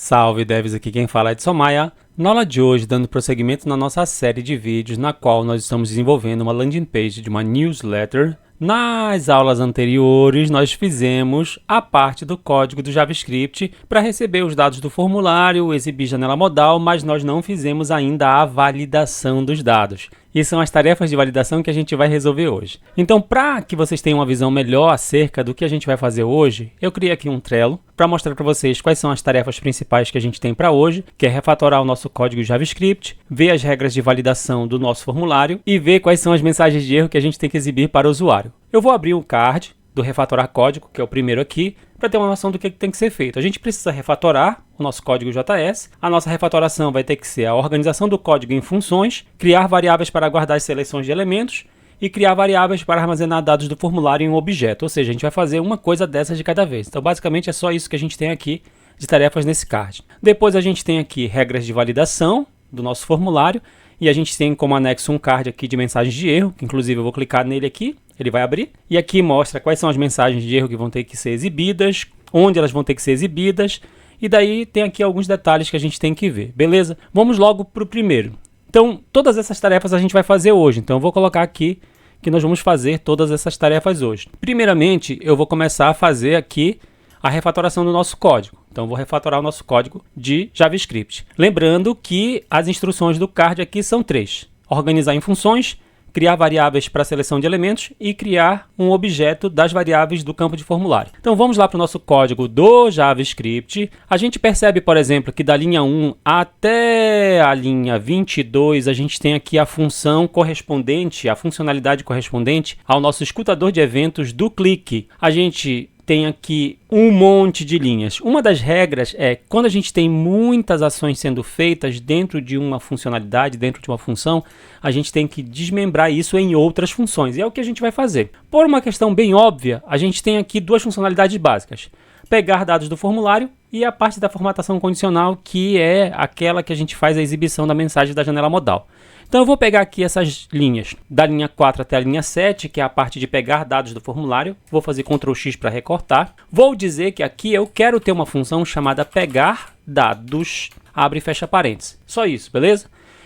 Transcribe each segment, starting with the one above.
Salve devs, aqui quem fala é Edson Maia. Na aula de hoje, dando prosseguimento na nossa série de vídeos na qual nós estamos desenvolvendo uma landing page de uma newsletter. Nas aulas anteriores, nós fizemos a parte do código do JavaScript para receber os dados do formulário, exibir janela modal, mas nós não fizemos ainda a validação dos dados. E são as tarefas de validação que a gente vai resolver hoje. Então, para que vocês tenham uma visão melhor acerca do que a gente vai fazer hoje, eu criei aqui um Trello para mostrar para vocês quais são as tarefas principais que a gente tem para hoje, que é refatorar o nosso código JavaScript, ver as regras de validação do nosso formulário e ver quais são as mensagens de erro que a gente tem que exibir para o usuário. Eu vou abrir um card do refatorar código, que é o primeiro aqui, para ter uma noção do que tem que ser feito. A gente precisa refatorar o nosso código JS. A nossa refatoração vai ter que ser a organização do código em funções, criar variáveis para guardar as seleções de elementos e criar variáveis para armazenar dados do formulário em um objeto. Ou seja, a gente vai fazer uma coisa dessas de cada vez. Então, basicamente, é só isso que a gente tem aqui de tarefas nesse card. Depois, a gente tem aqui regras de validação do nosso formulário e a gente tem como anexo um card aqui de mensagens de erro, que inclusive eu vou clicar nele aqui. Ele vai abrir e aqui mostra quais são as mensagens de erro que vão ter que ser exibidas, onde elas vão ter que ser exibidas e daí tem aqui alguns detalhes que a gente tem que ver, beleza? Vamos logo para o primeiro. Então, todas essas tarefas a gente vai fazer hoje, então eu vou colocar aqui que nós vamos fazer todas essas tarefas hoje. Primeiramente, eu vou começar a fazer aqui a refatoração do nosso código. Então, eu vou refatorar o nosso código de JavaScript. Lembrando que as instruções do card aqui são 3. Organizar em funções, criar variáveis para seleção de elementos e criar um objeto das variáveis do campo de formulário. Então vamos lá para o nosso código do JavaScript. A gente percebe, por exemplo, que da linha 1 até a linha 22, a gente tem aqui a função correspondente, a funcionalidade correspondente ao nosso escutador de eventos do clique. A gente tem aqui um monte de linhas. Uma das regras é quando a gente tem muitas ações sendo feitas dentro de uma funcionalidade, dentro de uma função, a gente tem que desmembrar isso em outras funções. E é o que a gente vai fazer. Por uma questão bem óbvia, a gente tem aqui duas funcionalidades básicas. Pegar dados do formulário e a parte da formatação condicional, que é aquela que a gente faz a exibição da mensagem da janela modal. Então eu vou pegar aqui essas linhas, da linha 4 até a linha 7, que é a parte de pegar dados do formulário. Vou fazer Ctrl X para recortar. Vou dizer que aqui eu quero ter uma função chamada pegar dados, abre e fecha parênteses. Só isso, beleza?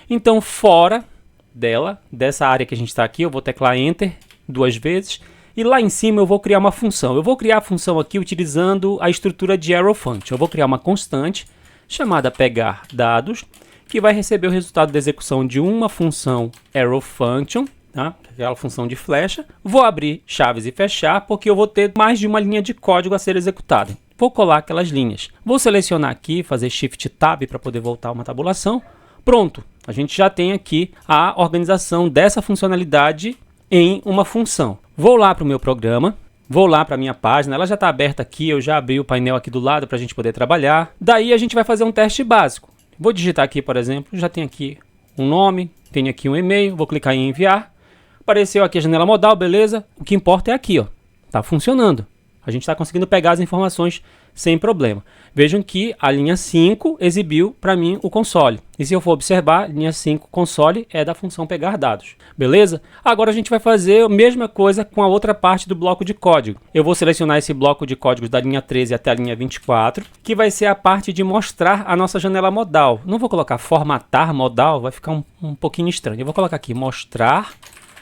Então fora dessa área que a gente está aqui, eu vou teclar Enter 2 vezes. E lá em cima eu vou criar uma função. Eu vou criar a função aqui utilizando a estrutura de arrow function. Eu vou criar uma constante chamada pegar dados, que vai receber o resultado da execução de uma função arrow function, tá? Aquela função de flecha. Vou abrir chaves e fechar, porque eu vou ter mais de uma linha de código a ser executada. Vou colar aquelas linhas. Vou selecionar aqui, fazer Shift Tab para poder voltar a uma tabulação. Pronto, a gente já tem aqui a organização dessa funcionalidade em uma função. Vou lá para o meu programa. Vou lá para a minha página, ela já está aberta aqui, eu já abri o painel aqui do lado para a gente poder trabalhar. Daí a gente vai fazer um teste básico. Vou digitar aqui, por exemplo, já tem aqui um nome, tem aqui um e-mail, vou clicar em enviar. Apareceu aqui a janela modal, beleza? O que importa é aqui, ó. Tá funcionando. A gente está conseguindo pegar as informações sem problema. Vejam que a linha 5 exibiu para mim o console. E se eu for observar, linha 5 console é da função pegar dados. Beleza? Agora a gente vai fazer a mesma coisa com a outra parte do bloco de código. Eu vou selecionar esse bloco de códigos da linha 13 até a linha 24, que vai ser a parte de mostrar a nossa janela modal. Não vou colocar formatar modal, vai ficar um pouquinho estranho. Eu vou colocar aqui mostrar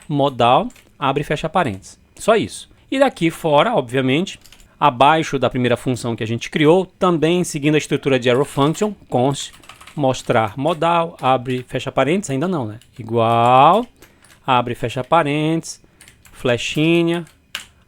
modal, abre e fecha parênteses. Só isso. E daqui fora, obviamente, abaixo da primeira função que a gente criou, também seguindo a estrutura de arrow function, const mostrar modal, abre e fecha parênteses, ainda não, né? Igual, abre e fecha parênteses, flechinha,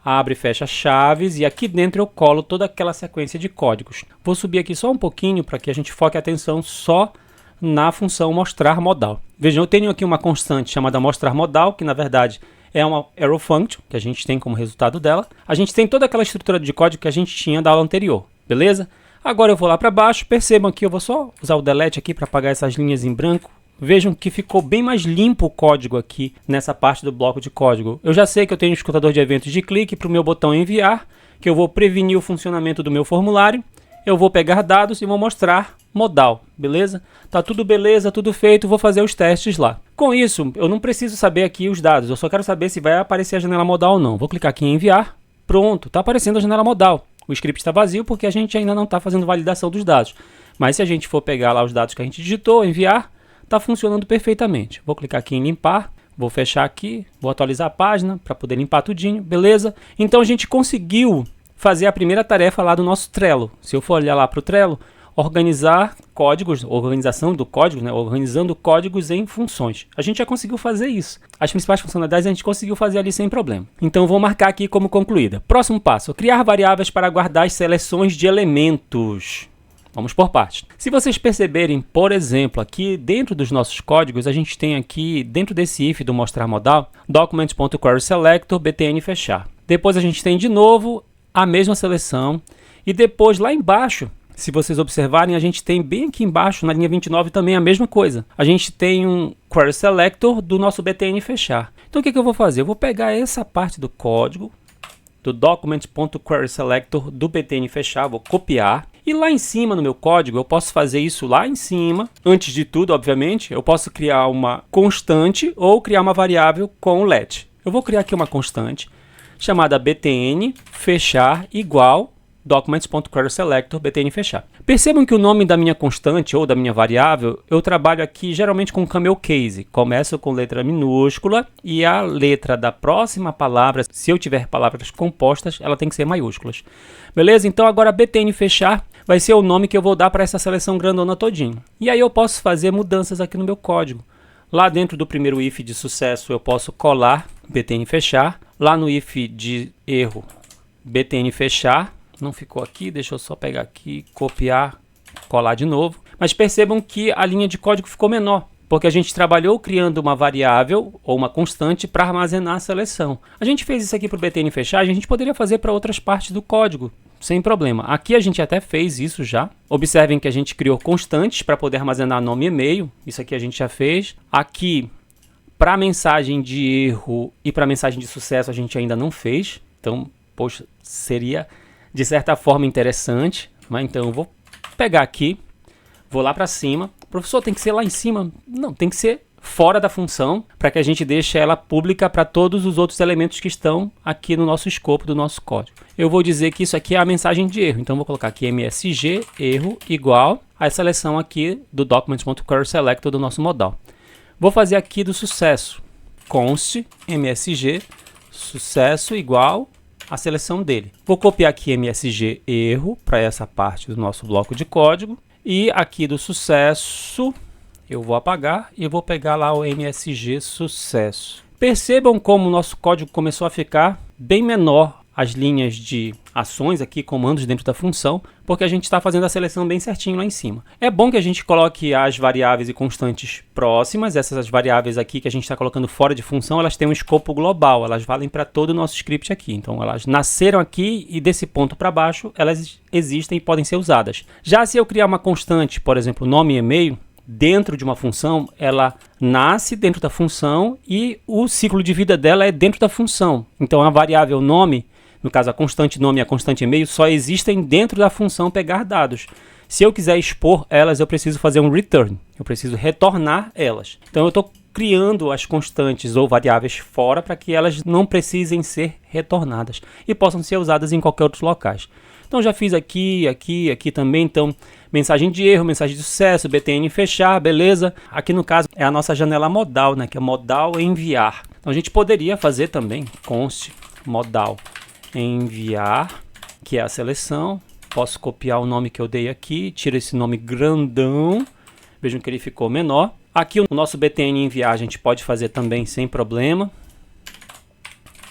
abre e fecha chaves, e aqui dentro eu colo toda aquela sequência de códigos. Vou subir aqui só um pouquinho para que a gente foque a atenção só na função mostrar modal. Vejam, eu tenho aqui uma constante chamada mostrar modal, que na verdade é uma arrow function, que a gente tem como resultado dela. A gente tem toda aquela estrutura de código que a gente tinha da aula anterior, beleza? Agora eu vou lá para baixo, percebam que eu vou só usar o delete aqui para apagar essas linhas em branco. Vejam que ficou bem mais limpo o código aqui nessa parte do bloco de código. Eu já sei que eu tenho um escutador de eventos de clique para o meu botão enviar, que eu vou prevenir o funcionamento do meu formulário. Eu vou pegar dados e vou mostrar modal, beleza? Tá tudo beleza, tudo feito, vou fazer os testes lá. Com isso, eu não preciso saber aqui os dados, eu só quero saber se vai aparecer a janela modal ou não. Vou clicar aqui em enviar, pronto, tá aparecendo a janela modal. O script está vazio porque a gente ainda não está fazendo validação dos dados. Mas se a gente for pegar lá os dados que a gente digitou, enviar, está funcionando perfeitamente. Vou clicar aqui em limpar, vou fechar aqui, vou atualizar a página para poder limpar tudinho, beleza? Então a gente conseguiu fazer a primeira tarefa lá do nosso Trello. Se eu for olhar lá para o Trello, organizar códigos, organização do código, né? Organizando códigos em funções. A gente já conseguiu fazer isso. As principais funcionalidades a gente conseguiu fazer ali sem problema. Então vou marcar aqui como concluída. Próximo passo, criar variáveis para guardar as seleções de elementos. Vamos por partes. Se vocês perceberem, por exemplo, aqui dentro dos nossos códigos, a gente tem aqui, dentro desse if do mostrar modal, document.querySelector, btn fechar. Depois a gente tem de novo a mesma seleção. E depois lá embaixo, se vocês observarem, a gente tem bem aqui embaixo, na linha 29, também a mesma coisa. A gente tem um querySelector do nosso btn fechar. Então o que eu vou fazer? Eu vou pegar essa parte do código, do document.querySelector do btn fechar, vou copiar. E lá em cima no meu código, eu posso fazer isso lá em cima. Antes de tudo, obviamente, eu posso criar uma constante ou criar uma variável com let. Eu vou criar aqui uma constante chamada btn fechar igual documents.querySelector btn fechar. Percebam que o nome da minha constante ou da minha variável, eu trabalho aqui geralmente com camel case. Começo com letra minúscula e a letra da próxima palavra, se eu tiver palavras compostas, ela tem que ser maiúsculas. Beleza? Então agora btn fechar vai ser o nome que eu vou dar para essa seleção grandona todinho. E aí eu posso fazer mudanças aqui no meu código. Lá dentro do primeiro if de sucesso eu posso colar btn fechar. Lá no if de erro, btn fechar. Não ficou aqui, deixa eu só pegar aqui, copiar, colar de novo. Mas percebam que a linha de código ficou menor, porque a gente trabalhou criando uma variável ou uma constante para armazenar a seleção. A gente fez isso aqui para o btn fechar, a gente poderia fazer para outras partes do código, sem problema. Aqui a gente até fez isso já. Observem que a gente criou constantes para poder armazenar nome e e-mail. Isso aqui a gente já fez. Aqui, para a mensagem de erro e para a mensagem de sucesso, a gente ainda não fez. Então, poxa, seria de certa forma interessante. Mas então eu vou pegar aqui, vou lá para cima. Professor, tem que ser lá em cima? Não, tem que ser fora da função, para que a gente deixe ela pública para todos os outros elementos que estão aqui no nosso escopo do nosso código. Eu vou dizer que isso aqui é a mensagem de erro, então vou colocar aqui msg erro igual a seleção aqui do document.querySelector do nosso modal. Vou fazer aqui do sucesso, const msg sucesso igual a seleção dele. Vou copiar aqui msg erro para essa parte do nosso bloco de código e aqui do sucesso eu vou apagar e vou pegar lá o msg sucesso. Percebam como o nosso código começou a ficar bem menor, as linhas de ações aqui, comandos dentro da função, porque a gente está fazendo a seleção bem certinho lá em cima. É bom que a gente coloque as variáveis e constantes próximas. Essas variáveis aqui que a gente está colocando fora de função, elas têm um escopo global, elas valem para todo o nosso script aqui. Então elas nasceram aqui e desse ponto para baixo elas existem e podem ser usadas. Já se eu criar uma constante, por exemplo, nome e e-mail, dentro de uma função, ela nasce dentro da função e o ciclo de vida dela é dentro da função. Então a variável nome, no caso a constante nome e a constante e-mail, só existem dentro da função pegar dados. Se eu quiser expor elas, eu preciso fazer um return, eu preciso retornar elas. Então eu estou criando as constantes ou variáveis fora para que elas não precisem ser retornadas e possam ser usadas em qualquer outro locais. Então já fiz aqui também, então mensagem de erro, mensagem de sucesso, btn fechar, beleza? Aqui no caso é a nossa janela modal, né, que é modal enviar. Então a gente poderia fazer também const modal enviar, que é a seleção. Posso copiar o nome que eu dei aqui, tiro esse nome grandão, vejam que ele ficou menor. Aqui o nosso btn enviar a gente pode fazer também sem problema.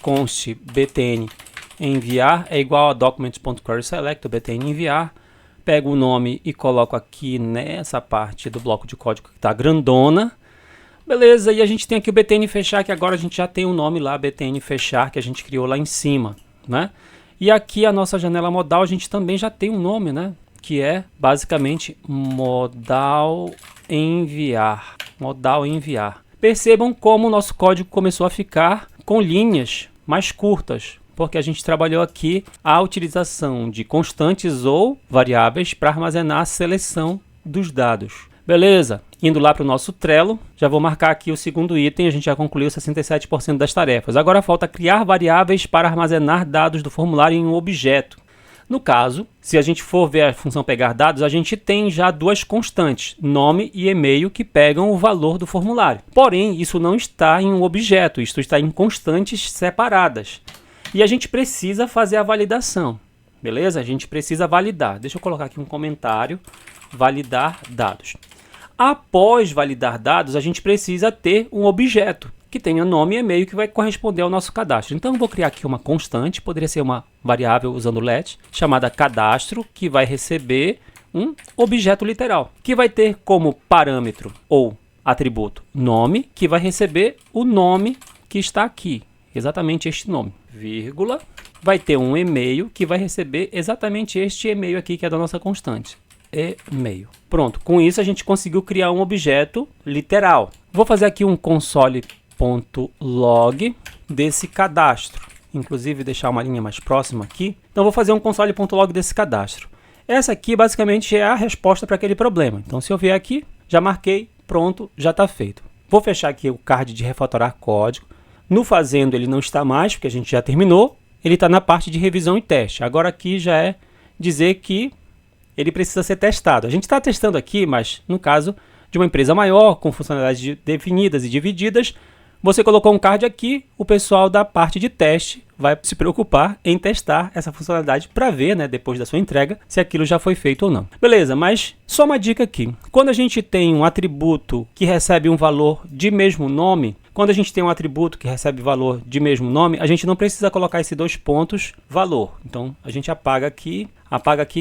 Const btn enviar é igual a documents.querySelector, btn enviar. Pego o nome e coloco aqui nessa parte do bloco de código que está grandona. Beleza, e a gente tem aqui o btn fechar, que agora a gente já tem o nome lá, btn fechar, que a gente criou lá em cima, né? E aqui a nossa janela modal, a gente também já tem um nome, né? Que é basicamente modal enviar. Modal enviar. Percebam como o nosso código começou a ficar com linhas mais curtas, porque a gente trabalhou aqui a utilização de constantes ou variáveis para armazenar a seleção dos dados. Beleza, indo lá para o nosso Trello, já vou marcar aqui o segundo item, a gente já concluiu 67% das tarefas. Agora falta criar variáveis para armazenar dados do formulário em um objeto. No caso, se a gente for ver a função pegar dados, a gente tem já duas constantes, nome e e-mail, que pegam o valor do formulário. Porém, isso não está em um objeto, isto está em constantes separadas. E a gente precisa fazer a validação, beleza? A gente precisa validar. Deixa eu colocar aqui um comentário, validar dados. Após validar dados, a gente precisa ter um objeto que tenha nome e e-mail que vai corresponder ao nosso cadastro. Então, eu vou criar aqui uma constante, poderia ser uma variável usando let, chamada cadastro, que vai receber um objeto literal, que vai ter como parâmetro ou atributo nome, que vai receber o nome que está aqui, exatamente este nome, vírgula, vai ter um e-mail que vai receber exatamente este e-mail aqui, que é da nossa constante. E-mail. Pronto, com isso a gente conseguiu criar um objeto literal. Vou fazer aqui um console.log desse cadastro, inclusive deixar uma linha mais próxima aqui. Então vou fazer um console.log desse cadastro. Essa aqui basicamente é a resposta para aquele problema. Então se eu vier aqui, já marquei, pronto, já está feito. Vou fechar aqui o card de refatorar código. No fazendo ele não está mais, porque a gente já terminou. Ele está na parte de revisão e teste. Agora aqui já é dizer que ele precisa ser testado. A gente está testando aqui, mas no caso de uma empresa maior, com funcionalidades definidas e divididas, você colocou um card aqui, o pessoal da parte de teste vai se preocupar em testar essa funcionalidade para ver, né, depois da sua entrega, se aquilo já foi feito ou não. Beleza, mas só uma dica aqui. Quando a gente tem um atributo que recebe um valor de mesmo nome, quando a gente tem um atributo que recebe valor de mesmo nome, a gente não precisa colocar esses dois pontos valor. Então, a gente apaga aqui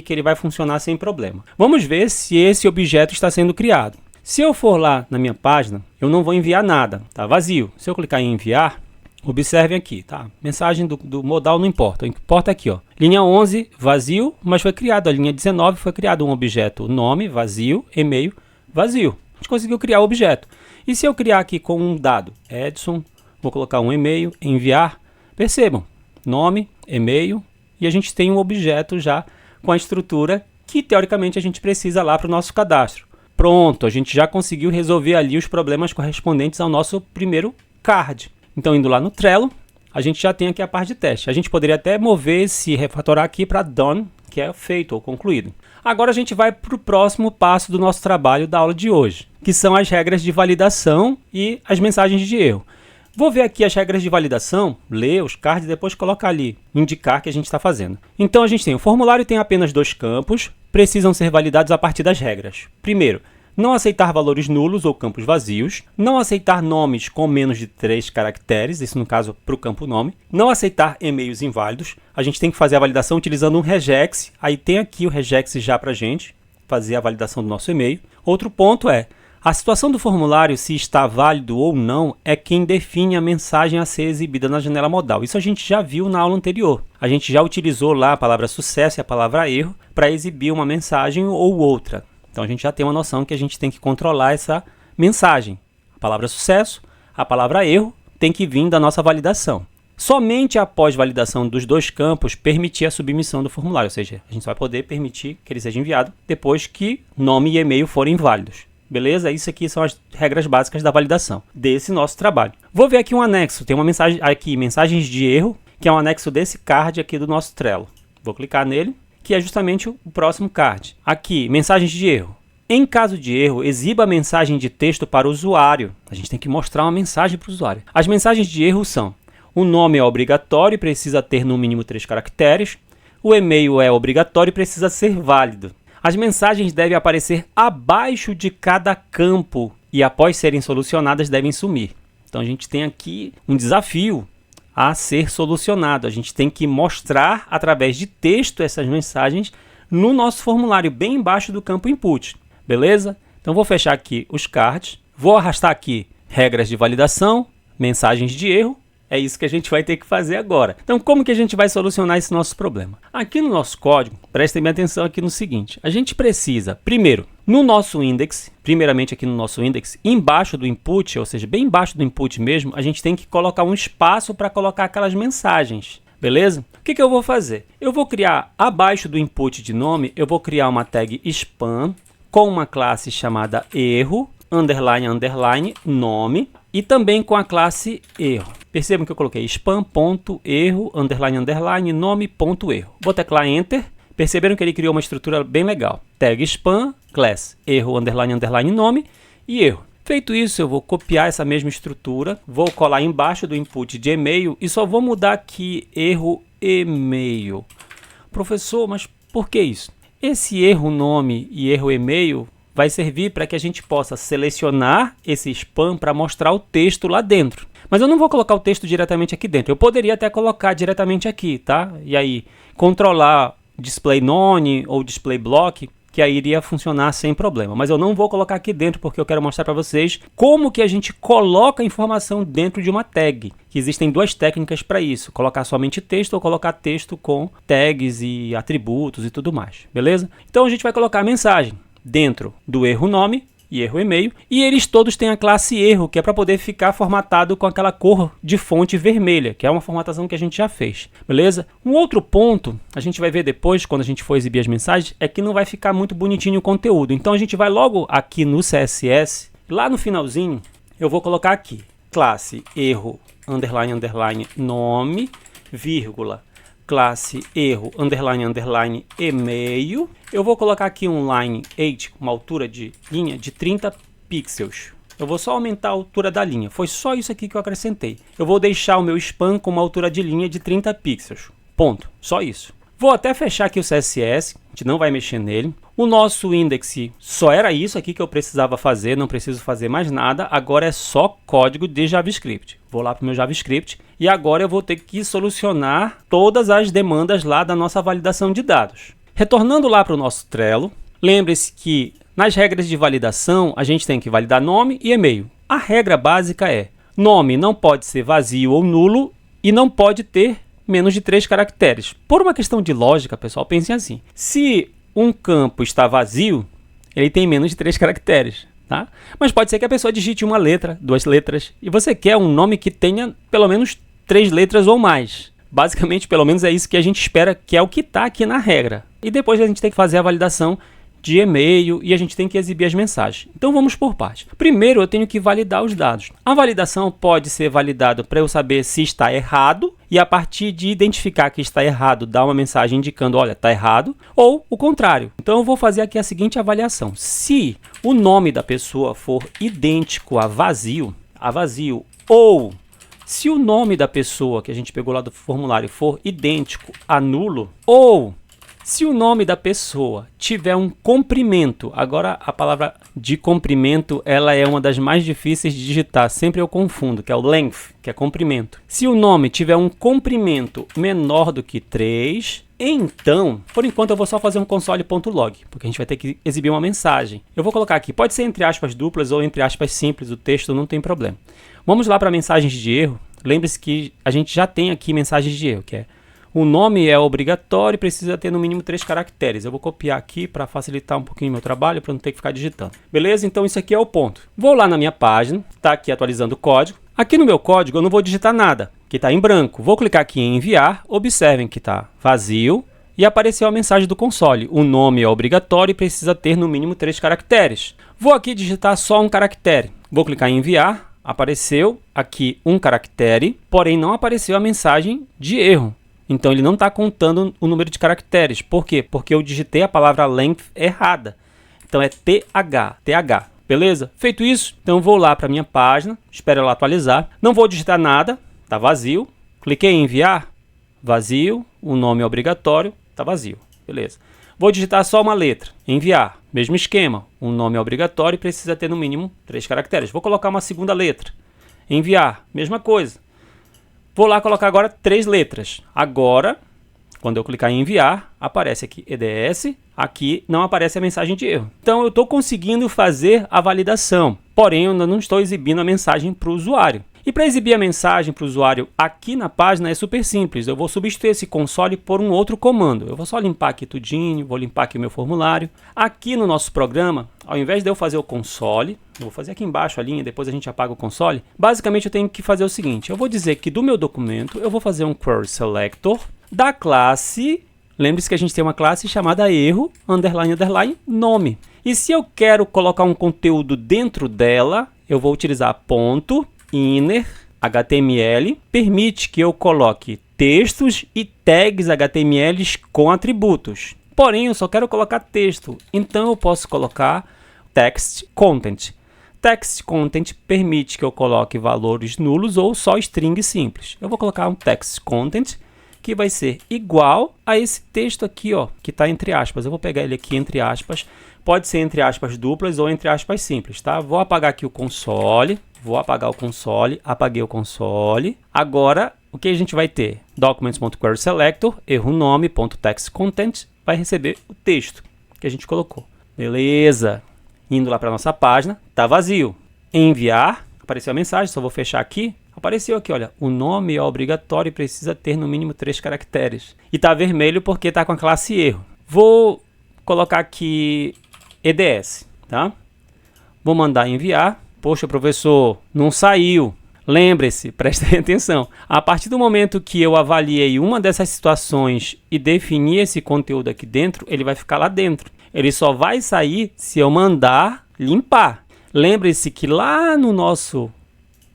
que ele vai funcionar sem problema. Vamos ver se esse objeto está sendo criado. Se eu for lá na minha página, eu não vou enviar nada, tá vazio. Se eu clicar em enviar, observem aqui, tá? Mensagem do modal não importa, o que importa é aqui, ó. Linha 11, vazio, mas foi criado. A linha 19 foi criado um objeto, nome, vazio, e-mail, vazio. A gente conseguiu criar o objeto. E se eu criar aqui com um dado, Edson, vou colocar um e-mail, enviar, percebam, nome, e-mail, e a gente tem um objeto já com a estrutura que teoricamente a gente precisa lá para o nosso cadastro. Pronto, a gente já conseguiu resolver ali os problemas correspondentes ao nosso primeiro card. Então, indo lá no Trello, a gente já tem aqui a parte de teste. A gente poderia até mover esse refatorar aqui para done, que é feito ou concluído. Agora a gente vai para o próximo passo do nosso trabalho da aula de hoje, que são as regras de validação e as mensagens de erro. Vou ver aqui as regras de validação, ler os cards e depois colocar ali, indicar que a gente está fazendo. Então a gente tem o formulário, tem apenas dois campos, precisam ser validados a partir das regras. Primeiro, não aceitar valores nulos ou campos vazios, não aceitar nomes com menos de 3 caracteres, isso no caso para o campo nome, não aceitar e-mails inválidos, a gente tem que fazer a validação utilizando um regex, aí tem aqui o regex já para a gente fazer a validação do nosso e-mail. Outro ponto é, a situação do formulário, se está válido ou não, é quem define a mensagem a ser exibida na janela modal. Isso a gente já viu na aula anterior. A gente já utilizou lá a palavra sucesso e a palavra erro para exibir uma mensagem ou outra. Então a gente já tem uma noção que a gente tem que controlar essa mensagem. A palavra sucesso, a palavra erro tem que vir da nossa validação. Somente após validação dos dois campos permitir a submissão do formulário, ou seja, a gente vai poder permitir que ele seja enviado depois que nome e e-mail forem válidos. Beleza? Isso aqui são as regras básicas da validação desse nosso trabalho. Vou ver aqui um anexo, tem uma mensagem aqui, mensagens de erro, que é um anexo desse card aqui do nosso Trello. Vou clicar nele, que é justamente o próximo card. Aqui, mensagens de erro. Em caso de erro, exiba a mensagem de texto para o usuário. A gente tem que mostrar uma mensagem para o usuário. As mensagens de erro são: o nome é obrigatório e precisa ter no mínimo 3 caracteres. O e-mail é obrigatório e precisa ser válido. As mensagens devem aparecer abaixo de cada campo e após serem solucionadas devem sumir. Então a gente tem aqui um desafio a ser solucionado. A gente tem que mostrar através de texto essas mensagens no nosso formulário, bem embaixo do campo input. Beleza? Então vou fechar aqui os cards, vou arrastar aqui regras de validação, mensagens de erro. É isso que a gente vai ter que fazer agora. Então, como que a gente vai solucionar esse nosso problema? Aqui no nosso código, prestem bem atenção aqui no seguinte. A gente precisa, primeiro, no nosso index, primeiramente aqui no nosso index, embaixo do input, ou seja, bem embaixo do input mesmo, a gente tem que colocar um espaço para colocar aquelas mensagens. Beleza? O que eu vou fazer? Eu vou criar, abaixo do input de nome, eu vou criar uma tag spam com uma classe chamada erro, underline, underline, nome, e também com a classe erro. Percebam que eu coloquei spam.erro, underline, underline, nome.erro. Vou teclar Enter Perceberam que ele criou uma estrutura bem legal. Tag spam, class, erro, underline, underline, nome e erro. Feito isso, eu vou copiar essa mesma estrutura, vou colar embaixo do input de e-mail e só vou mudar aqui erro e-mail. Professor, mas por que isso? Esse erro nome e erro e-mail vai servir para que a gente possa selecionar esse spam para mostrar o texto lá dentro. Mas eu não vou colocar o texto diretamente aqui dentro. Eu poderia até colocar diretamente aqui, tá? E aí, controlar display none ou display block, que aí iria funcionar sem problema. Mas eu não vou colocar aqui dentro porque eu quero mostrar para vocês como que a gente coloca a informação dentro de uma tag. Que existem duas técnicas para isso. Colocar somente texto ou colocar texto com tags e atributos e tudo mais. Beleza? Então a gente vai colocar a mensagem dentro do erro nome e erro e-mail, e eles todos têm a classe erro, que é para poder ficar formatado com aquela cor de fonte vermelha, que é uma formatação que a gente já fez, beleza? Um outro ponto, a gente vai ver depois, quando a gente for exibir as mensagens, é que não vai ficar muito bonitinho o conteúdo, então a gente vai logo aqui no CSS, lá no finalzinho, eu vou colocar aqui, classe erro, underline, underline, nome, vírgula, classe erro, underline, underline, e-mail. Eu vou colocar aqui um line 8, uma altura de linha de 30 pixels. Eu vou só aumentar a altura da linha. Foi só isso aqui que eu acrescentei. Eu vou deixar o meu span com uma altura de linha de 30 pixels. Ponto. Só isso. Vou até fechar aqui o CSS, a gente não vai mexer nele. O nosso index só era isso aqui que eu precisava fazer, não preciso fazer mais nada. Agora é só código de JavaScript. Vou lá para o meu JavaScript e agora eu vou ter que solucionar todas as demandas lá da nossa validação de dados. Retornando lá para o nosso Trello, lembre-se que nas regras de validação a gente tem que validar nome e e-mail. A regra básica é: nome não pode ser vazio ou nulo e não pode ter menos de 3 caracteres. Por uma questão de lógica, pessoal, pensem assim. Se um campo está vazio, ele tem menos de 3 caracteres, tá? Mas pode ser que a pessoa digite uma letra, 2 letras, e você quer um nome que tenha pelo menos 3 letras ou mais. Basicamente, pelo menos é isso que a gente espera, que é o que está aqui na regra. E depois a gente tem que fazer a validação de e-mail e a gente tem que exibir as mensagens. Então vamos por parte. Primeiro eu tenho que validar os dados. A validação pode ser validada para eu saber se está errado e a partir de identificar que está errado, dar uma mensagem indicando, olha, está errado, ou o contrário. Então eu vou fazer aqui a seguinte avaliação. Se o nome da pessoa for idêntico a vazio, ou se o nome da pessoa que a gente pegou lá do formulário for idêntico a nulo, ou se o nome da pessoa tiver um comprimento, agora a palavra de comprimento ela é uma das mais difíceis de digitar, sempre eu confundo, que é o length, que é comprimento. Se o nome tiver um comprimento menor do que 3, então, por enquanto eu vou só fazer um console.log, porque a gente vai ter que exibir uma mensagem. Eu vou colocar aqui, pode ser entre aspas duplas ou entre aspas simples, o texto não tem problema. Vamos lá para mensagens de erro. Lembre-se que a gente já tem aqui mensagens de erro, que é: o nome é obrigatório e precisa ter no mínimo 3 caracteres. Eu vou copiar aqui para facilitar um pouquinho o meu trabalho, para não ter que ficar digitando. Beleza? Então isso aqui é o ponto. Vou lá na minha página, está aqui atualizando o código. Aqui no meu código eu não vou digitar nada, que está em branco. Vou clicar aqui em enviar, observem que está vazio e apareceu a mensagem do console. O nome é obrigatório e precisa ter no mínimo 3 caracteres. Vou aqui digitar só um caractere. Vou clicar em enviar, apareceu aqui um caractere, porém não apareceu a mensagem de erro. Então ele não está contando o número de caracteres. Por quê? Porque eu digitei a palavra length errada. Então é TH. Beleza? Feito isso, então eu vou lá para a minha página, espero ela atualizar. Não vou digitar nada, está vazio. Cliquei em enviar, vazio. O nome é obrigatório, está vazio. Beleza. Vou digitar só uma letra, enviar. Mesmo esquema, o nome é obrigatório e precisa ter no mínimo 3 caracteres. Vou colocar uma segunda letra, enviar. Mesma coisa. Vou lá colocar agora 3 letras. Agora, quando eu clicar em enviar, aparece aqui EDS, aqui não aparece a mensagem de erro. Então eu estou conseguindo fazer a validação, porém eu ainda não estou exibindo a mensagem para o usuário. E para exibir a mensagem para o usuário aqui na página é super simples. Eu vou substituir esse console por um outro comando. Eu vou só limpar aqui tudinho, vou limpar aqui o meu formulário. Aqui no nosso programa, ao invés de eu fazer o console, eu vou fazer aqui embaixo a linha, depois a gente apaga o console. Basicamente eu tenho que fazer o seguinte, eu vou dizer que do meu documento eu vou fazer um query selector da classe, lembre-se que a gente tem uma classe chamada erro, underline, underline, nome. E se eu quero colocar um conteúdo dentro dela, eu vou utilizar ponto inner HTML, permite que eu coloque textos e tags HTML com atributos. Porém, eu só quero colocar texto, então eu posso colocar text content. Text content permite que eu coloque valores nulos ou só string simples. Eu vou colocar um text content que vai ser igual a esse texto aqui, ó, que está entre aspas. Eu vou pegar ele aqui entre aspas. Pode ser entre aspas duplas ou entre aspas simples, tá? Vou apagar aqui o console. Vou apagar o console. Apaguei o console. Agora, o que a gente vai ter? Documents.querySelector, erro nome.textContent, vai receber o texto que a gente colocou. Beleza. Indo lá para nossa página, tá vazio. Enviar, apareceu a mensagem, só vou fechar aqui. Apareceu aqui, olha, o nome é obrigatório e precisa ter no mínimo 3 caracteres. E tá vermelho porque tá com a classe erro. Vou colocar aqui EDS, tá? Vou mandar enviar. Poxa, professor, não saiu. Lembre-se, prestem atenção. A partir do momento que eu avaliei uma dessas situações e defini esse conteúdo aqui dentro, ele vai ficar lá dentro. Ele só vai sair se eu mandar limpar. Lembre-se que lá no nosso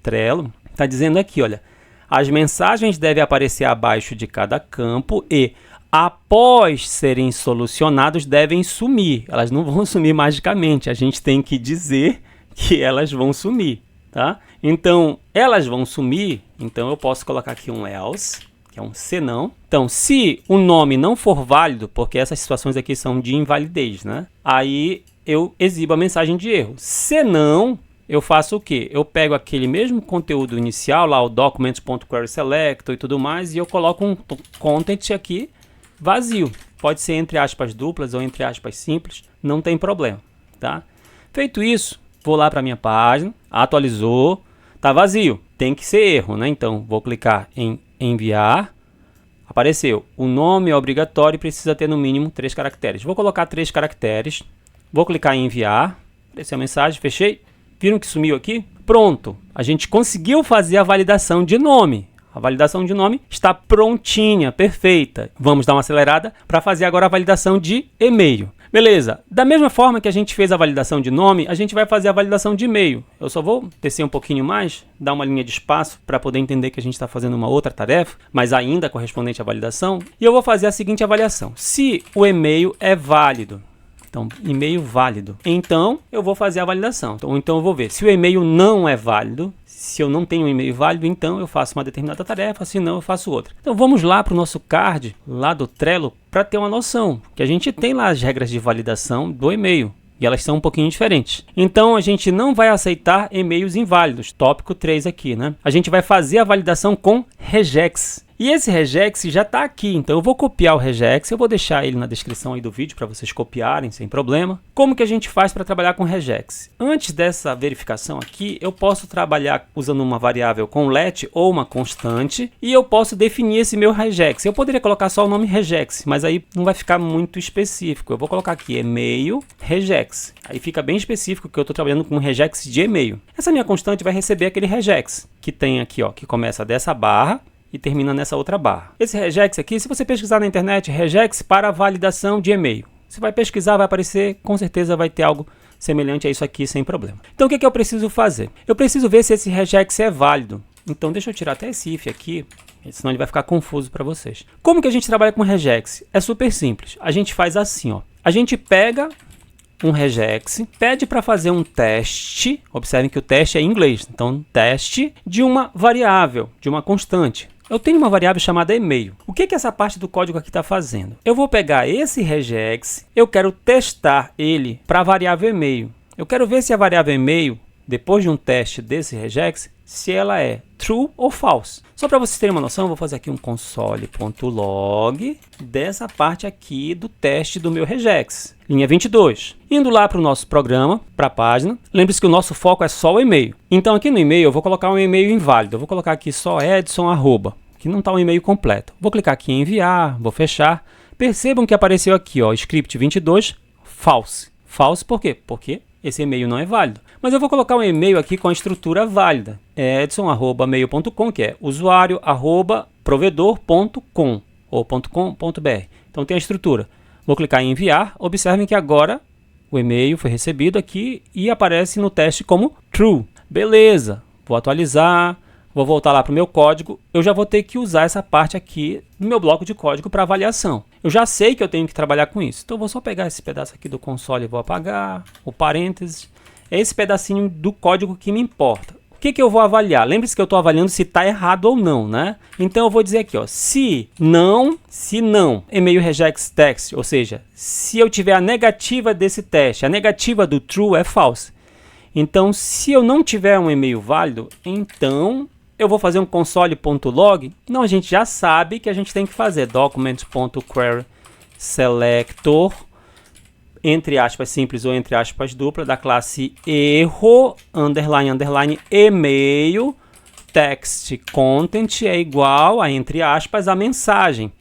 Trello, está dizendo aqui, olha, as mensagens devem aparecer abaixo de cada campo e, após serem solucionados, devem sumir. Elas não vão sumir magicamente, a gente tem que dizer que elas vão sumir, tá? Então, elas vão sumir, então eu posso colocar aqui um else, que é um senão. Então, se o nome não for válido, porque essas situações aqui são de invalidez, né? Aí eu exibo a mensagem de erro. Senão, eu faço o quê? Eu pego aquele mesmo conteúdo inicial, lá o documents.querySelector e tudo mais, e eu coloco um content aqui vazio. Pode ser entre aspas duplas ou entre aspas simples, não tem problema, tá? Feito isso, vou lá para minha página, atualizou, tá vazio, tem que ser erro, né? Então, vou clicar em enviar, apareceu, o nome é obrigatório e precisa ter no mínimo 3 caracteres. Vou colocar 3 caracteres, vou clicar em enviar, apareceu a mensagem, fechei. Viram que sumiu aqui? Pronto, a gente conseguiu fazer a validação de nome. A validação de nome está prontinha, perfeita. Vamos dar uma acelerada para fazer agora a validação de e-mail. Beleza, da mesma forma que a gente fez a validação de nome, a gente vai fazer a validação de e-mail. Eu só vou descer um pouquinho mais, dar uma linha de espaço para poder entender que a gente está fazendo uma outra tarefa, mas ainda correspondente à validação. E eu vou fazer a seguinte avaliação. Se o e-mail é válido, então, e-mail válido. Então, eu vou fazer a validação. Então eu vou ver se o e-mail não é válido. Se eu não tenho um e-mail válido, então eu faço uma determinada tarefa, se não eu faço outra. Então vamos lá para o nosso card, lá do Trello, para ter uma noção. Que a gente tem lá as regras de validação do e-mail. E elas são um pouquinho diferentes. Então, a gente não vai aceitar e-mails inválidos. Tópico 3 aqui, né? A gente vai fazer a validação com regex. E esse regex já está aqui, então eu vou copiar o regex, eu vou deixar ele na descrição aí do vídeo para vocês copiarem sem problema. Como que a gente faz para trabalhar com regex? Antes dessa verificação aqui, eu posso trabalhar usando uma variável com let ou uma constante e eu posso definir esse meu regex. Eu poderia colocar só o nome regex, mas aí não vai ficar muito específico. Eu vou colocar aqui e-mail regex. Aí fica bem específico que eu estou trabalhando com um regex de e-mail. Essa minha constante vai receber aquele regex que tem aqui, ó, que começa dessa barra e termina nessa outra barra. Esse regex aqui, se você pesquisar na internet, regex para validação de e-mail. Você vai pesquisar, vai aparecer, com certeza vai ter algo semelhante a isso aqui sem problema. Então o que eu preciso fazer? Eu preciso ver se esse regex é válido. Então deixa eu tirar até esse if aqui, senão ele vai ficar confuso para vocês. Como que a gente trabalha com regex? É super simples. A gente faz assim, ó. A gente pega um regex, pede para fazer um teste. Observem que o teste é em inglês. Então, teste de uma variável, de uma constante. Eu tenho uma variável chamada e-mail. O que essa parte do código aqui está fazendo? Eu vou pegar esse regex, eu quero testar ele para a variável e-mail. Eu quero ver se a variável e-mail, depois de um teste desse regex, se ela é true ou false. Só para vocês terem uma noção, eu vou fazer aqui um console.log dessa parte aqui do teste do meu regex. Linha 22. Indo lá para o nosso programa, para a página, lembre-se que o nosso foco é só o e-mail. Então aqui no e-mail eu vou colocar um e-mail inválido. Eu vou colocar aqui só edson@, que não está um e-mail completo. Vou clicar aqui em enviar, vou fechar. Percebam que apareceu aqui, ó, script 22, false. False por quê? Porque esse e-mail não é válido. Mas eu vou colocar um e-mail aqui com a estrutura válida. edson@mail.com, que é usuário@provedor.com ou .com.br. Então tem a estrutura. Vou clicar em enviar. Observem que agora o e-mail foi recebido aqui e aparece no teste como true. Beleza. Vou atualizar. Vou voltar lá para o meu código. Eu já vou ter que usar essa parte aqui no meu bloco de código para avaliação. eu já sei que eu tenho que trabalhar com isso. Então eu vou só pegar esse pedaço aqui do console e vou apagar, o parênteses. É esse pedacinho do código que me importa. O que eu vou avaliar? Lembre-se que eu estou avaliando se está errado ou não, né? Então eu vou dizer aqui, ó, se não, e-mail regex text, ou seja, se eu tiver a negativa desse teste, a negativa do true é false. Então, se eu não tiver um e-mail válido, então eu vou fazer um console.log. Não, a gente já sabe que a gente tem que fazer document.query selector, entre aspas simples ou entre aspas dupla, da classe erro, underline, e-mail, text content é igual a, entre aspas, a mensagem.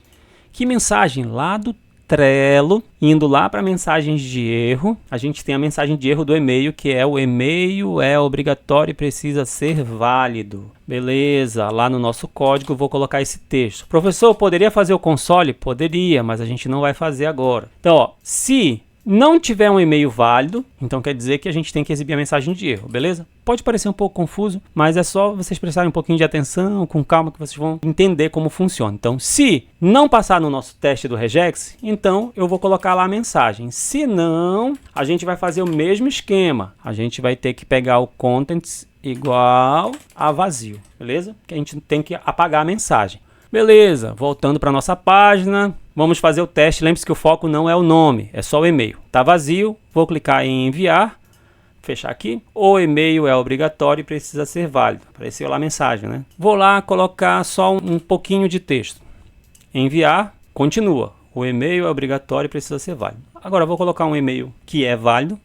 Que mensagem? Lá do Trello, indo lá para mensagens de erro, a gente tem a mensagem de erro do e-mail, que é o e-mail é obrigatório e precisa ser válido. Beleza, lá no nosso código eu vou colocar esse texto. Professor, poderia fazer o console? Poderia, mas a gente não vai fazer agora. Então, ó, se não tiver um e-mail válido, então quer dizer que a gente tem que exibir a mensagem de erro, beleza? Pode parecer um pouco confuso, mas é só vocês prestarem um pouquinho de atenção, com calma, que vocês vão entender como funciona. Então, se não passar no nosso teste do regex, então eu vou colocar lá a mensagem. Se não, a gente vai fazer o mesmo esquema. A gente vai ter que pegar o contents igual a vazio, beleza? Que a gente tem que apagar a mensagem. Beleza, voltando para nossa página, vamos fazer o teste. Lembre-se que o foco não é o nome, é só o e-mail. Está vazio, vou clicar em enviar, fechar aqui. O e-mail é obrigatório e precisa ser válido. Apareceu lá a mensagem, né? Vou lá colocar só um pouquinho de texto. Enviar, continua. O e-mail é obrigatório e precisa ser válido. Agora vou colocar um e-mail que é válido.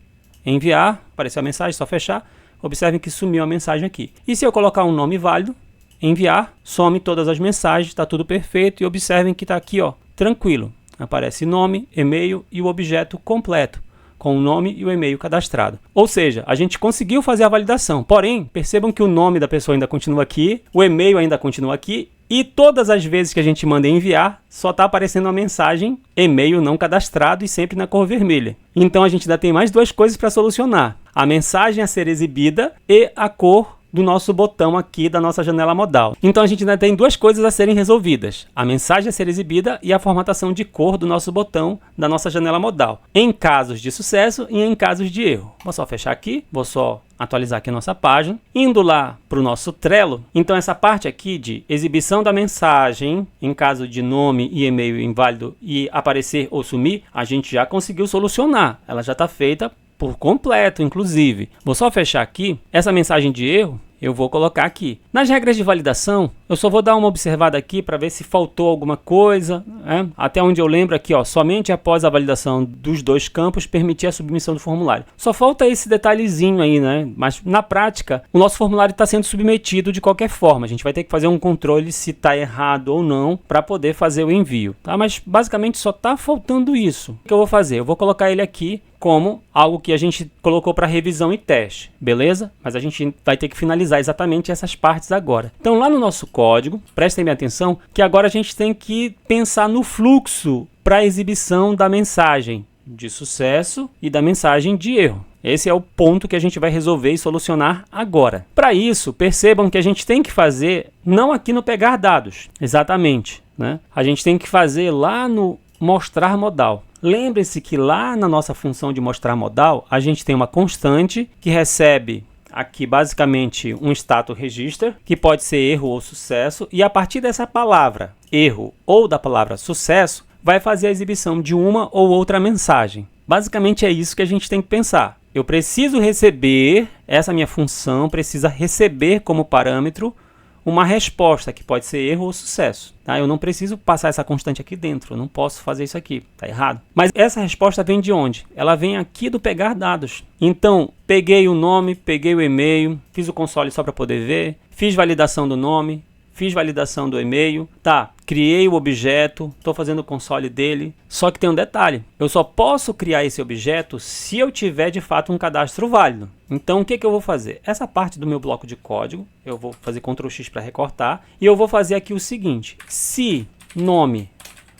Enviar, apareceu a mensagem, só fechar. Observem que sumiu a mensagem aqui. E se eu colocar um nome válido, enviar, some todas as mensagens, está tudo perfeito. E observem que está aqui, ó, tranquilo. Aparece nome, e-mail e o objeto completo, com o nome e o e-mail cadastrado. Ou seja, a gente conseguiu fazer a validação. Porém, percebam que o nome da pessoa ainda continua aqui, o e-mail ainda continua aqui, e todas as vezes que a gente manda enviar, só está aparecendo uma mensagem e-mail não cadastrado e sempre na cor vermelha. Então a gente ainda tem mais duas coisas para solucionar: a mensagem a ser exibida e a cor do nosso botão aqui da nossa janela modal. Então a gente ainda tem duas coisas a serem resolvidas: a mensagem a ser exibida e a formatação de cor do nosso botão da nossa janela modal, em casos de sucesso e em casos de erro. Vou só fechar aqui, vou só atualizar aqui a nossa página, indo lá para o nosso Trello. Então essa parte aqui de exibição da mensagem em caso de nome e e-mail inválido e aparecer ou sumir, a gente já conseguiu solucionar, ela já está feita por completo, inclusive. Vou só fechar aqui. Essa mensagem de erro eu vou colocar aqui. Nas regras de validação, eu só vou dar uma observada aqui para ver se faltou alguma coisa, né? Até onde eu lembro aqui, ó, somente após a validação dos dois campos permitir a submissão do formulário. Só falta esse detalhezinho aí, né? Mas na prática, o nosso formulário está sendo submetido de qualquer forma. A gente vai ter que fazer um controle se está errado ou não para poder fazer o envio, tá? Mas basicamente só está faltando isso. O que eu vou fazer? Eu vou colocar ele aqui como algo que a gente colocou para revisão e teste, beleza? Mas a gente vai ter que finalizar exatamente essas partes agora. Então lá no noesse código, prestem bem atenção, que agora a gente tem que pensar no fluxo para a exibição da mensagem de sucesso e da mensagem de erro. Esse é o ponto que a gente vai resolver e solucionar agora. Para isso, percebam que a gente tem que fazer, não aqui no pegar dados, exatamente, né? A gente tem que fazer lá no mostrar modal. Lembre-se que lá na nossa função de mostrar modal, a gente tem uma constante que recebe aqui basicamente um status register, que pode ser erro ou sucesso, e a partir dessa palavra erro ou da palavra sucesso, vai fazer a exibição de uma ou outra mensagem. Basicamente é isso que a gente tem que pensar. Eu preciso receber, essa minha função precisa receber como parâmetro uma resposta que pode ser erro ou sucesso. Tá? Eu não preciso passar essa constante aqui dentro, eu não posso fazer isso aqui, tá errado. Mas essa resposta vem de onde? Ela vem aqui do pegar dados. Então, peguei o nome, peguei o e-mail, fiz o console só para poder ver, fiz validação do nome, fiz validação do e-mail, tá, criei o objeto, estou fazendo o console dele, só que tem um detalhe, eu só posso criar esse objeto se eu tiver de fato um cadastro válido. Então o que eu vou fazer? Essa parte do meu bloco de código, eu vou fazer Ctrl X para recortar, e eu vou fazer aqui o seguinte: se nome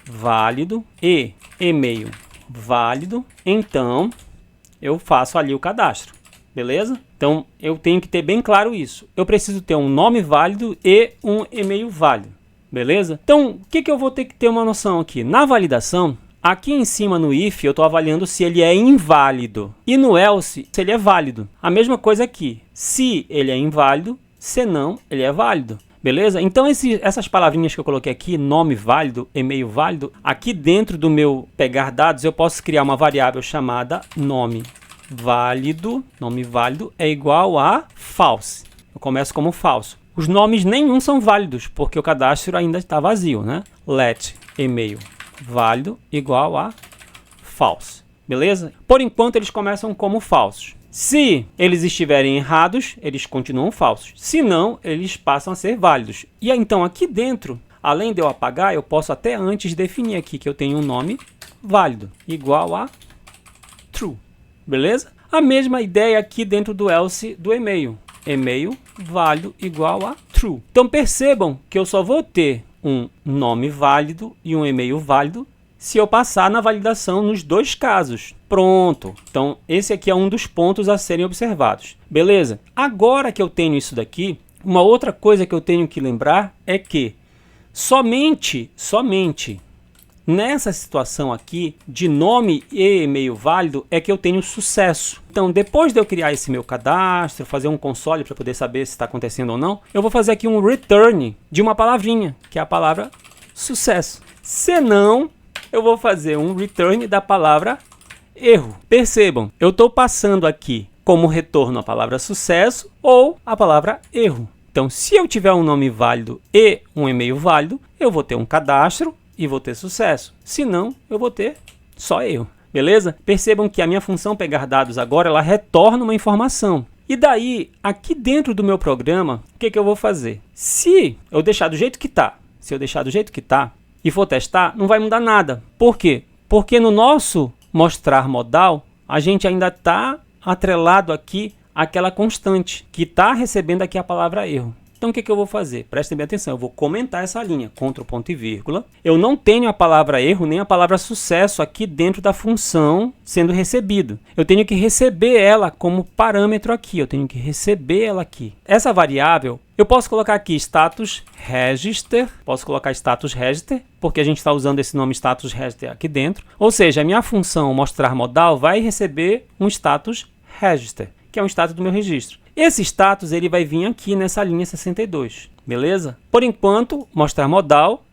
válido e e-mail válido, então eu faço ali o cadastro. Beleza? Então, eu tenho que ter bem claro isso. Eu preciso ter um nome válido e um e-mail válido. beleza? Então, o que eu vou ter que ter uma noção aqui? Na validação, aqui em cima no if, eu estou avaliando se ele é inválido. E no else, se ele é válido. A mesma coisa aqui. Se ele é inválido, se não, ele é válido. Beleza? Então, essas palavrinhas que eu coloquei aqui, nome válido, e-mail válido, aqui dentro do meu pegar dados, eu posso criar uma variável chamada nome válido. Nome válido é igual a false. Eu começo como falso. Os nomes nenhum são válidos, porque o cadastro ainda está vazio, né? Let e-mail válido igual a false. Beleza? Por enquanto, eles começam como falsos. Se eles estiverem errados, eles continuam falsos. Se não, eles passam a ser válidos. E então, aqui dentro, além de eu apagar, eu posso até antes definir aqui que eu tenho um nome válido, igual a true. Beleza? A mesma ideia aqui dentro do else do e-mail. E-mail válido igual a true. Então, percebam que eu só vou ter um nome válido e um e-mail válido se eu passar na validação nos dois casos. Pronto. Então, esse aqui é um dos pontos a serem observados. Beleza? Agora que eu tenho isso daqui, uma outra coisa que eu tenho que lembrar é que somente nessa situação aqui de nome e e-mail válido é que eu tenho sucesso. Então, depois de eu criar esse meu cadastro, fazer um console para poder saber se está acontecendo ou não, eu vou fazer aqui um return de uma palavrinha, que é a palavra sucesso. Se não, eu vou fazer um return da palavra erro. Percebam, eu estou passando aqui como retorno a palavra sucesso ou a palavra erro. Então, se eu tiver um nome válido e um e-mail válido, eu vou ter um cadastro e vou ter sucesso. Se não, eu vou ter só erro. Beleza? Percebam que a minha função pegar dados agora, ela retorna uma informação. E daí, aqui dentro do meu programa, o que eu vou fazer? Se eu deixar do jeito que está, e for testar, não vai mudar nada. Por quê? Porque no nosso mostrar modal, a gente ainda está atrelado aqui àquela constante, que está recebendo aqui a palavra erro. Então, o que eu vou fazer? Prestem bem atenção, eu vou comentar essa linha, Ctrl, ponto e vírgula. Eu não tenho a palavra erro nem a palavra sucesso aqui dentro da função sendo recebido. Eu tenho que receber ela como parâmetro aqui, eu tenho que receber ela aqui. Essa variável, eu posso colocar aqui status register, porque a gente está usando esse nome status register aqui dentro. Ou seja, a minha função mostrar modal vai receber um status register, que é um status do meu registro. Esse status ele vai vir aqui nessa linha 62, beleza? Por enquanto, mostrar modal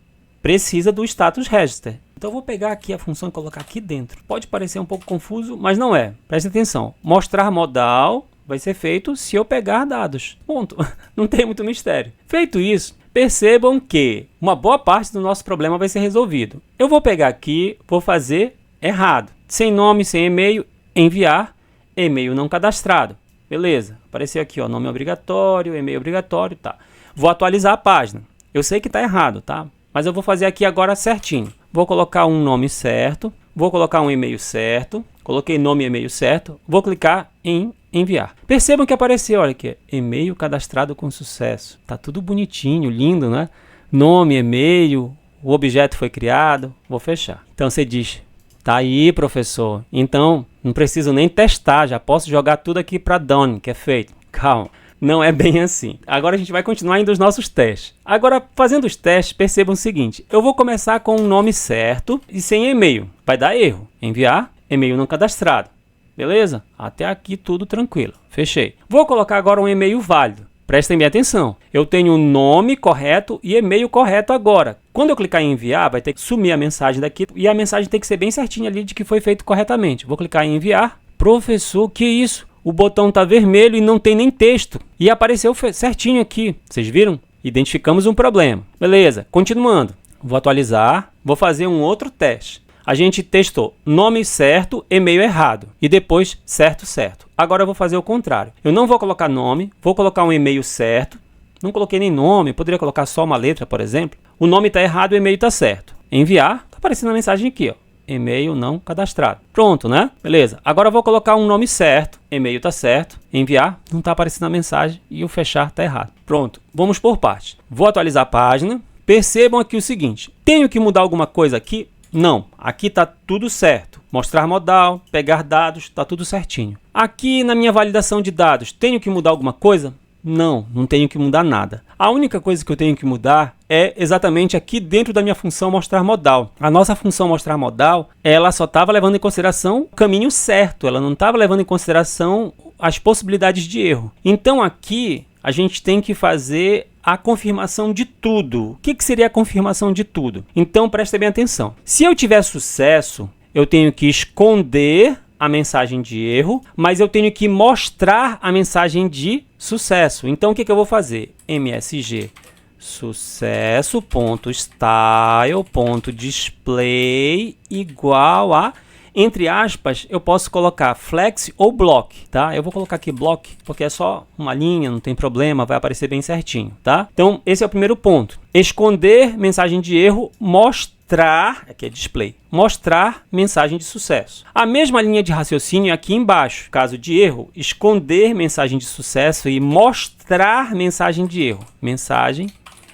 precisa do status register. Então, eu vou pegar aqui a função e colocar aqui dentro. Pode parecer um pouco confuso, mas não é. Preste atenção. Mostrar modal vai ser feito se eu pegar dados. Ponto. Não tem muito mistério. Feito isso, percebam que uma boa parte do nosso problema vai ser resolvido. Eu vou pegar aqui, vou fazer errado. Sem nome, sem e-mail, enviar, e-mail não cadastrado. Beleza, apareceu aqui, ó, nome obrigatório, e-mail obrigatório, tá. Vou atualizar a página. Eu sei que está errado, tá? Mas eu vou fazer aqui agora certinho. Vou colocar um nome certo, vou colocar um e-mail certo, coloquei nome e e-mail certo, vou clicar em enviar. Percebam que apareceu, olha aqui, e-mail cadastrado com sucesso. Tá tudo bonitinho, lindo, né? Nome, e-mail, o objeto foi criado, vou fechar. Então você diz, tá aí, professor. Então, não preciso nem testar, já posso jogar tudo aqui para done, que é feito. Calma, não é bem assim. Agora a gente vai continuar indo os nossos testes. Agora, fazendo os testes, percebam o seguinte. Eu vou começar com um nome certo e sem e-mail. Vai dar erro. Enviar, e-mail não cadastrado. Beleza? Até aqui tudo tranquilo. Fechei. Vou colocar agora um e-mail válido. Prestem bem atenção. Eu tenho o nome correto e e-mail correto agora. Quando eu clicar em enviar, vai ter que sumir a mensagem daqui e a mensagem tem que ser bem certinha ali de que foi feito corretamente. Vou clicar em enviar. Professor, que isso? O botão está vermelho e não tem nem texto. E apareceu certinho aqui. Vocês viram? Identificamos um problema. Beleza, continuando. Vou atualizar. Vou fazer um outro teste. A gente testou nome certo, e-mail errado. E depois certo. Agora eu vou fazer o contrário. Eu não vou colocar nome, vou colocar um e-mail certo. Não coloquei nem nome, poderia colocar só uma letra, por exemplo. O nome está errado, o e-mail está certo. Enviar, está aparecendo a mensagem aqui, ó. E-mail não cadastrado. Pronto, né? Beleza. Agora eu vou colocar um nome certo, e-mail está certo. Enviar, não está aparecendo a mensagem e o fechar está errado. Pronto, vamos por partes. Vou atualizar a página. Percebam aqui o seguinte. Tenho que mudar alguma coisa aqui? Não, aqui está tudo certo. Mostrar modal, pegar dados, está tudo certinho. Aqui na minha validação de dados, tenho que mudar alguma coisa? Não tenho que mudar nada. A única coisa que eu tenho que mudar é exatamente aqui dentro da minha função mostrar modal. A nossa função mostrar modal, ela só estava levando em consideração o caminho certo, ela não estava levando em consideração as possibilidades de erro. Então aqui a gente tem que fazer a confirmação de tudo. O que seria a confirmação de tudo? Então preste bem atenção. Se eu tiver sucesso, eu tenho que esconder a mensagem de erro, mas eu tenho que mostrar a mensagem de sucesso. Então o que eu vou fazer? MSG sucesso.style.display igual a, entre aspas, eu posso colocar flex ou block, tá? Eu vou colocar aqui block, porque é só uma linha, não tem problema, vai aparecer bem certinho, tá? Então, esse é o primeiro ponto. Esconder mensagem de erro, mostrar, aqui é display, mostrar mensagem de sucesso. A mesma linha de raciocínio aqui embaixo. Caso de erro, esconder mensagem de sucesso e mostrar mensagem de erro. Mensagem,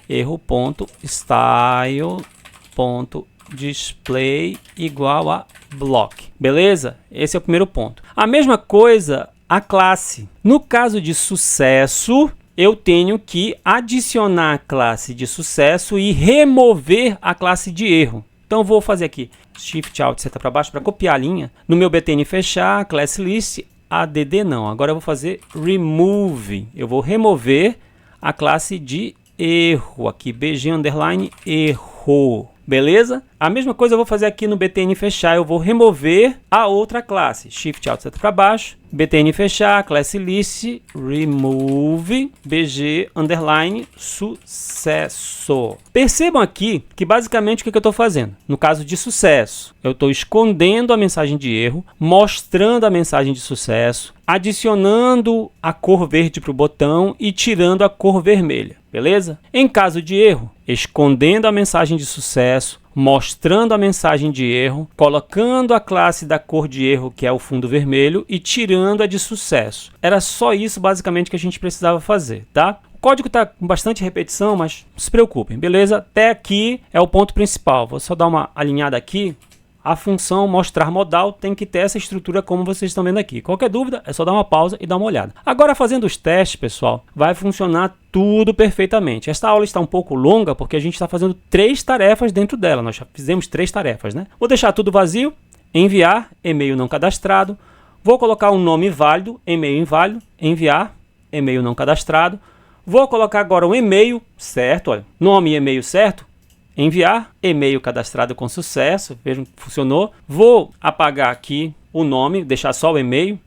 erro.style.display igual a block. Beleza? Esse é o primeiro ponto. A mesma coisa a classe. No caso de sucesso, eu tenho que adicionar a classe de sucesso e remover a classe de erro. Então, vou fazer aqui Shift Alt seta para baixo para copiar a linha. No meu btn fechar, class list, add não. Agora eu vou fazer remove. Eu vou remover a classe de erro. Aqui, bg underline erro. Beleza? A mesma coisa eu vou fazer aqui no btn fechar. Eu vou remover a outra classe. Shift Alt seta para baixo. btn fechar, class list, remove, bg underline sucesso. Percebam aqui que basicamente o que eu estou fazendo? No caso de sucesso, eu estou escondendo a mensagem de erro, mostrando a mensagem de sucesso, adicionando a cor verde para o botão e tirando a cor vermelha. Beleza? Em caso de erro, escondendo a mensagem de sucesso, mostrando a mensagem de erro, colocando a classe da cor de erro, que é o fundo vermelho, e tirando a de sucesso. Era só isso basicamente que a gente precisava fazer, tá? O código está com bastante repetição, mas não se preocupem, beleza? Até aqui é o ponto principal. Vou só dar uma alinhada aqui. A função mostrar modal tem que ter essa estrutura como vocês estão vendo aqui. Qualquer dúvida, é só dar uma pausa e dar uma olhada. Agora, fazendo os testes, pessoal, vai funcionar tudo perfeitamente. Esta aula está um pouco longa porque a gente está fazendo 3 tarefas dentro dela. Nós já fizemos 3 tarefas, né? Vou deixar tudo vazio, enviar, e-mail não cadastrado. Vou colocar um nome válido, e-mail inválido, enviar, e-mail não cadastrado. Vou colocar agora um e-mail certo, olha, nome e e-mail certo. Enviar, e-mail cadastrado com sucesso, vejam que funcionou. Vou apagar aqui o nome, deixar só o e-mail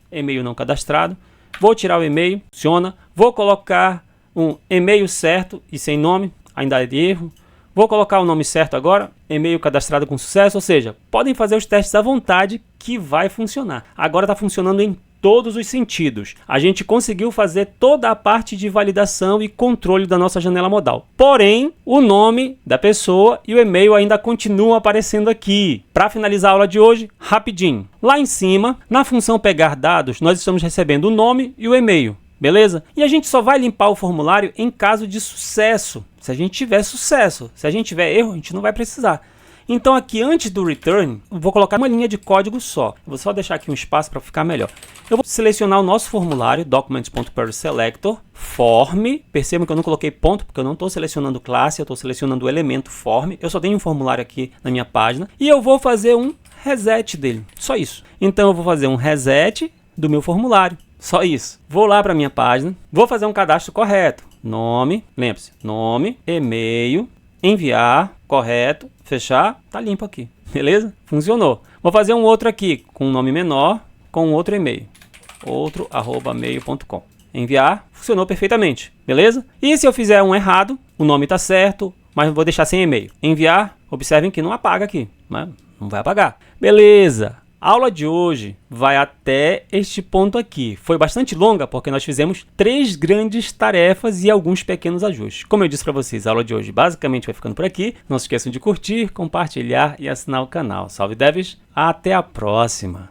não cadastrado. Vou tirar o e-mail, funciona. Vou colocar um e-mail certo e sem nome, ainda é de erro. Vou colocar o nome certo agora, e-mail cadastrado com sucesso, ou seja, podem fazer os testes à vontade que vai funcionar. Agora está funcionando em todos os sentidos. A gente conseguiu fazer toda a parte de validação e controle da nossa janela modal. Porém, o nome da pessoa e o e-mail ainda continuam aparecendo aqui. Para finalizar a aula de hoje, rapidinho. Lá em cima, na função pegar dados, nós estamos recebendo o nome e o e-mail. Beleza? E a gente só vai limpar o formulário em caso de sucesso. Se a gente tiver sucesso. Se a gente tiver erro, a gente não vai precisar. Então aqui antes do return, eu vou colocar uma linha de código só. Eu vou só deixar aqui um espaço para ficar melhor. Eu vou selecionar o nosso formulário, documents.querySelector, form. Percebam que eu não coloquei ponto, porque eu não estou selecionando classe, eu estou selecionando o elemento form. Eu só tenho um formulário aqui na minha página. E eu vou fazer um reset dele, só isso. Então eu vou fazer um reset do meu formulário, só isso. Vou lá para minha página, vou fazer um cadastro correto. Nome, lembre-se, nome, e-mail, enviar, correto, fechar, tá limpo aqui, beleza? Funcionou. Vou fazer um outro aqui, com um nome menor, com outro e-mail, outro@mail.com. Enviar, funcionou perfeitamente, beleza? E se eu fizer um errado, o nome tá certo, mas vou deixar sem e-mail. Enviar, observem que não apaga aqui, né? Não vai apagar. Beleza! A aula de hoje vai até este ponto aqui. Foi bastante longa porque nós fizemos 3 grandes tarefas e alguns pequenos ajustes. Como eu disse para vocês, a aula de hoje basicamente vai ficando por aqui. Não se esqueçam de curtir, compartilhar e assinar o canal. Salve devs, até a próxima!